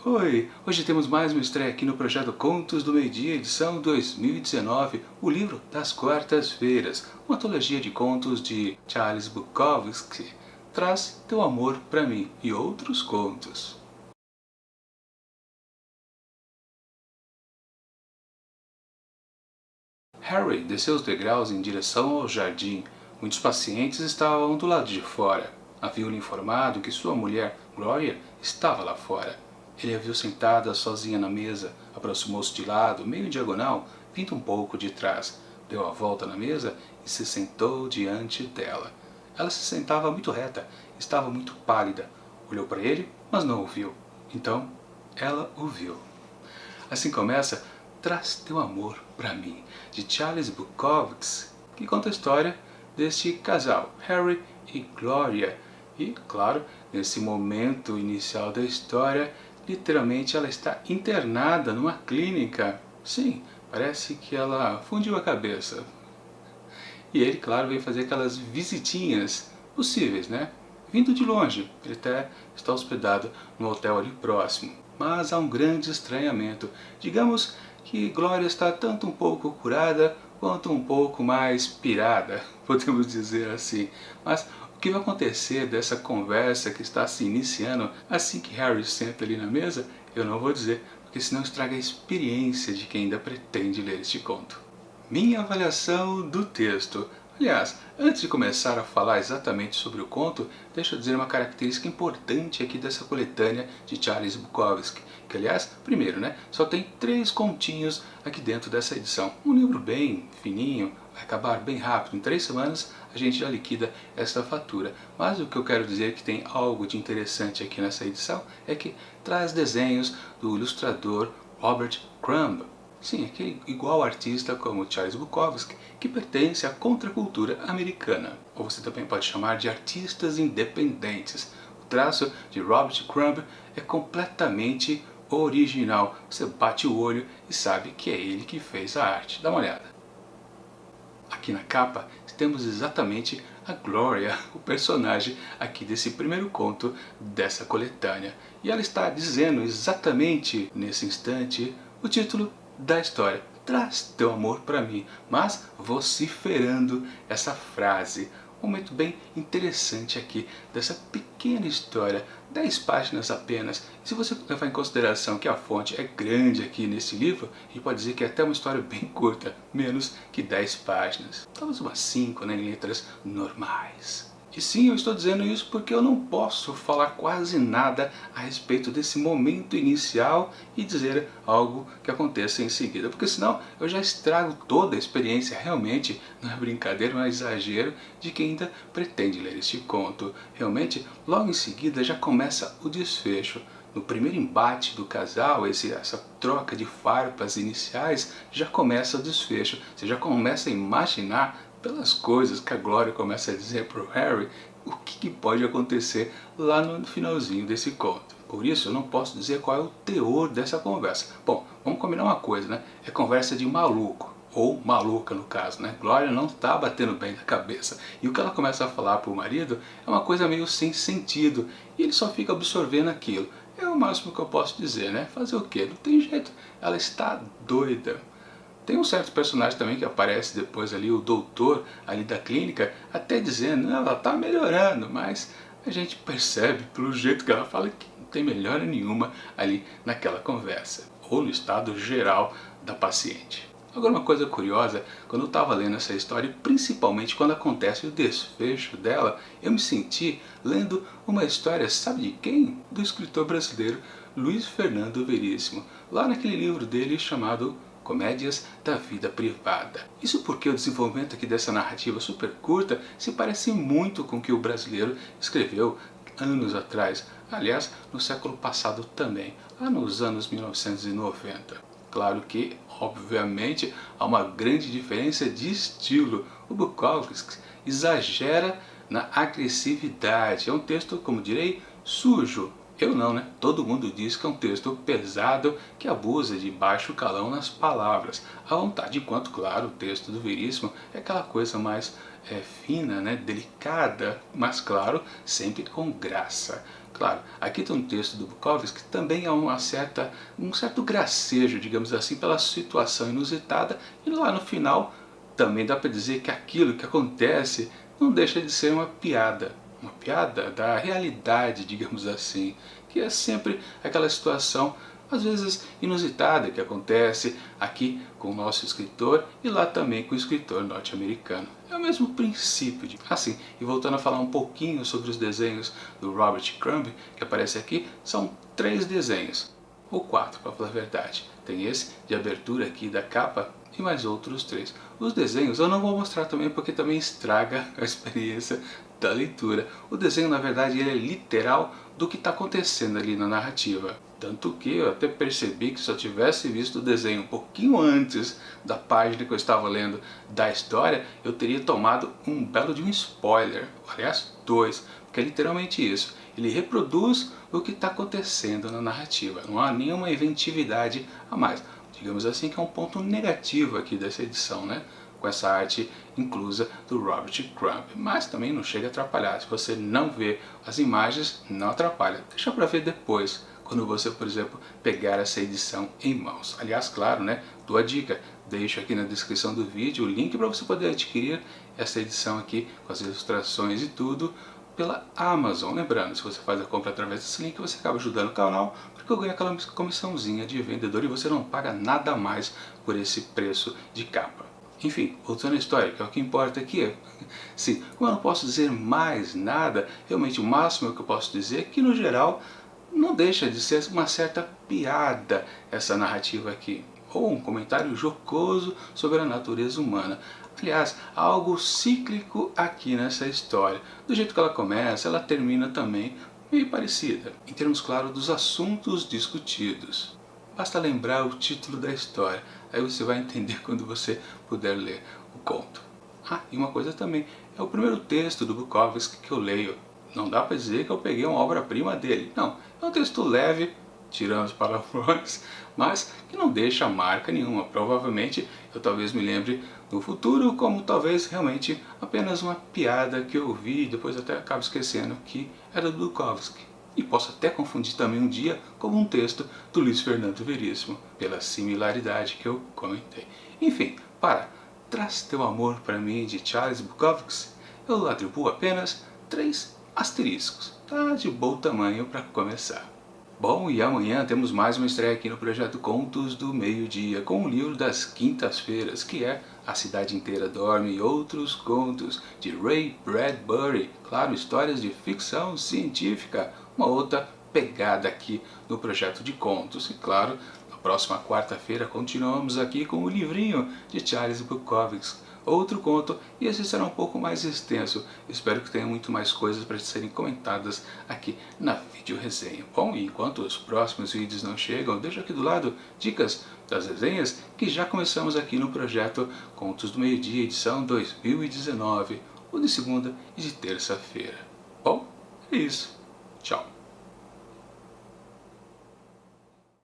Oi! Hoje temos mais uma estreia aqui no projeto Contos do Meio-Dia, edição 2019, o livro das quartas-feiras, uma antologia de contos de Charles Bukowski. Traz teu amor pra mim e outros contos. Harry desceu os degraus em direção ao jardim. Muitos pacientes estavam do lado de fora. Haviam-lhe informado que sua mulher, Gloria, estava lá fora. Ele a viu sentada sozinha na mesa, aproximou-se de lado, meio em diagonal, vindo um pouco de trás. Deu a volta na mesa e se sentou diante dela. Ela se sentava muito reta, estava muito pálida. Olhou para ele, mas não o viu. Então, ela o viu. Assim começa Traz Teu Amor Pra Mim, de Charles Bukowski, que conta a história deste casal, Harry e Gloria. E, claro, nesse momento inicial da história, literalmente ela está internada numa clínica. Sim, parece que ela fundiu a cabeça. E ele, claro, vem fazer aquelas visitinhas possíveis, né? Vindo de longe, ele até está hospedado no hotel ali próximo. Mas há um grande estranhamento. Digamos que Glória está tanto um pouco curada quanto um pouco mais pirada, podemos dizer assim. Mas o que vai acontecer dessa conversa que está se iniciando assim que Harry senta ali na mesa, eu não vou dizer, porque senão estraga a experiência de quem ainda pretende ler este conto. Minha avaliação do texto. Aliás, antes de começar a falar exatamente sobre o conto, deixa eu dizer uma característica importante aqui dessa coletânea de Charles Bukowski, que aliás, primeiro, né, só tem 3 continhos aqui dentro dessa edição. Um livro bem fininho, vai acabar bem rápido, em 3 semanas a gente já liquida essa fatura. Mas o que eu quero dizer que tem algo de interessante aqui nessa edição é que traz desenhos do ilustrador Robert Crumb. Sim, aquele igual artista como Charles Bukowski, que pertence à contracultura americana. Ou você também pode chamar de artistas independentes. O traço de Robert Crumb é completamente original. Você bate o olho e sabe que é ele que fez a arte. Dá uma olhada. Aqui na capa temos exatamente a Gloria, o personagem aqui desse primeiro conto dessa coletânea. E ela está dizendo exatamente nesse instante o título da história, Traz Teu Amor Pra Mim, mas vociferando essa frase. Um momento bem interessante aqui dessa pequena história, 10 páginas apenas. Se você levar em consideração que a fonte é grande aqui nesse livro, a gente pode dizer que é até uma história bem curta, menos que 10 páginas. Talvez umas 5, né, em letras normais. E sim, eu estou dizendo isso porque eu não posso falar quase nada a respeito desse momento inicial e dizer algo que aconteça em seguida, porque senão eu já estrago toda a experiência, realmente, não é brincadeira, não é exagero, de quem ainda pretende ler este conto. Realmente, logo em seguida já começa o desfecho. No primeiro embate do casal, essa troca de farpas iniciais, já começa o desfecho. Você já começa a imaginar, pelas coisas que a Gloria começa a dizer para o Harry, o que pode acontecer lá no finalzinho desse conto. Por isso eu não posso dizer qual é o teor dessa conversa. Bom, vamos combinar uma coisa, né? É conversa de maluco, ou maluca no caso, né? Gloria não está batendo bem da cabeça. E o que ela começa a falar para o marido é uma coisa meio sem sentido. E ele só fica absorvendo aquilo. É o máximo que eu posso dizer, né? Fazer o quê? Não tem jeito. Ela está doida. Tem um certo personagem também que aparece depois ali, o doutor ali da clínica, até dizendo, não, ela está melhorando, mas a gente percebe pelo jeito que ela fala que não tem melhora nenhuma ali naquela conversa, ou no estado geral da paciente. Agora uma coisa curiosa, quando eu estava lendo essa história, principalmente quando acontece o desfecho dela, eu me senti lendo uma história, sabe de quem? Do escritor brasileiro Luiz Fernando Veríssimo, lá naquele livro dele chamado Comédias da Vida Privada. Isso porque o desenvolvimento aqui dessa narrativa super curta se parece muito com o que o brasileiro escreveu anos atrás, aliás, no século passado também, lá nos anos 1990. Claro que, obviamente, há uma grande diferença de estilo. O Bukowski exagera na agressividade. É um texto, como direi, sujo. Eu não, né? Todo mundo diz que é um texto pesado, que abusa de baixo calão nas palavras. À vontade, enquanto, claro, o texto do Veríssimo é aquela coisa mais fina, né? Delicada, mas, claro, sempre com graça. Claro, aqui tem um texto do Bukowski que também há um certo gracejo, digamos assim, pela situação inusitada, e lá no final também dá para dizer que aquilo que acontece não deixa de ser uma piada da realidade, digamos assim, que é sempre aquela situação às vezes inusitada que acontece aqui com o nosso escritor e lá também com o escritor norte-americano. É o mesmo princípio. Assim, e voltando a falar um pouquinho sobre os desenhos do Robert Crumb, que aparece aqui, são 3 desenhos, ou 4 para falar a verdade. Tem esse de abertura aqui da capa e mais outros 3. Os desenhos eu não vou mostrar também porque também estraga a experiência da leitura. O desenho, na verdade, ele é literal do que está acontecendo ali na narrativa. Tanto que eu até percebi que se eu tivesse visto o desenho um pouquinho antes da página que eu estava lendo da história, eu teria tomado um belo de um spoiler. Aliás, 2, porque é literalmente isso. Ele reproduz o que está acontecendo na narrativa. Não há nenhuma inventividade a mais. Digamos assim que é um ponto negativo aqui dessa edição, né? Com essa arte inclusa do Robert Crumb. Mas também não chega a atrapalhar. Se você não vê as imagens, não atrapalha. Deixa para ver depois, quando você, por exemplo, pegar essa edição em mãos. Aliás, claro, né? Dou a dica. Deixo aqui na descrição do vídeo o link para você poder adquirir essa edição aqui, com as ilustrações e tudo, pela Amazon. Lembrando, se você faz a compra através desse link, você acaba ajudando o canal, porque eu ganho aquela comissãozinha de vendedor e você não paga nada mais por esse preço de capa. Enfim, voltando à história, que é o que importa aqui. Sim, como eu não posso dizer mais nada, realmente o máximo que eu posso dizer é que, no geral, não deixa de ser uma certa piada essa narrativa aqui, ou um comentário jocoso sobre a natureza humana. Aliás, há algo cíclico aqui nessa história. Do jeito que ela começa, ela termina também meio parecida, em termos, claro, dos assuntos discutidos. Basta lembrar o título da história, aí você vai entender quando você puder ler o conto. Ah, e uma coisa também, é o primeiro texto do Bukowski que eu leio. Não dá para dizer que eu peguei uma obra-prima dele, não. É um texto leve, tirando os palavrões, mas que não deixa marca nenhuma. Provavelmente eu talvez me lembre no futuro como talvez realmente apenas uma piada que eu ouvi e depois até acabo esquecendo que era do Bukowski. E posso até confundir também um dia como um texto do Luiz Fernando Veríssimo, pela similaridade que eu comentei. Enfim, Traz Teu Amor para Mim, de Charles Bukowski, eu atribuo apenas 3 asteriscos. Tá de bom tamanho para começar. Bom, e amanhã temos mais uma estreia aqui no Projeto Contos do Meio-Dia, com o livro das quintas-feiras, que é A Cidade Inteira Dorme e Outros Contos, de Ray Bradbury. Claro, histórias de ficção científica, uma outra pegada aqui no Projeto de Contos. E claro, na próxima quarta-feira continuamos aqui com o livrinho de Charles Bukowski. Outro conto, e esse será um pouco mais extenso. Espero que tenha muito mais coisas para serem comentadas aqui na vídeo resenha. Bom, e enquanto os próximos vídeos não chegam, deixo aqui do lado dicas das resenhas que já começamos aqui no projeto Contos do Meio-Dia, edição 2019, o de segunda e de terça-feira. Bom, é isso. Tchau.